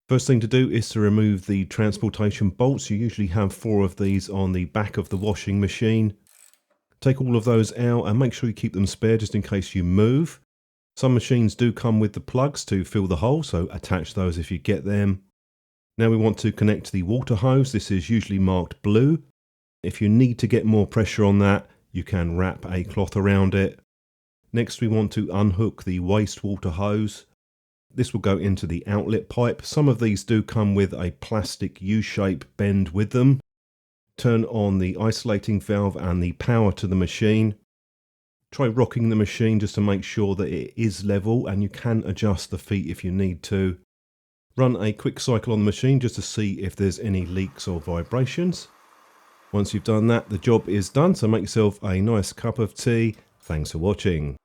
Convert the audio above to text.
First thing to do is to remove the transportation bolts. You usually have 4 of these on the back of the washing machine. Take all of those out and make sure you keep them spare just in case you move. Some machines do come with the plugs to fill the hole, so attach those if you get them. Now we want to connect the water hose. This is usually marked blue. If you need to get more pressure on that, you can wrap a cloth around it. Next we want to unhook the wastewater hose. This will go into the outlet pipe. Some of these do come with a plastic U-shape bend with them. Turn on the isolating valve and the power to the machine. Try rocking the machine just to make sure that it is level, and you can adjust the feet if you need to. Run a quick cycle on the machine just to see if there's any leaks or vibrations. Once you've done that, the job is done, so make yourself a nice cup of tea. Thanks for watching.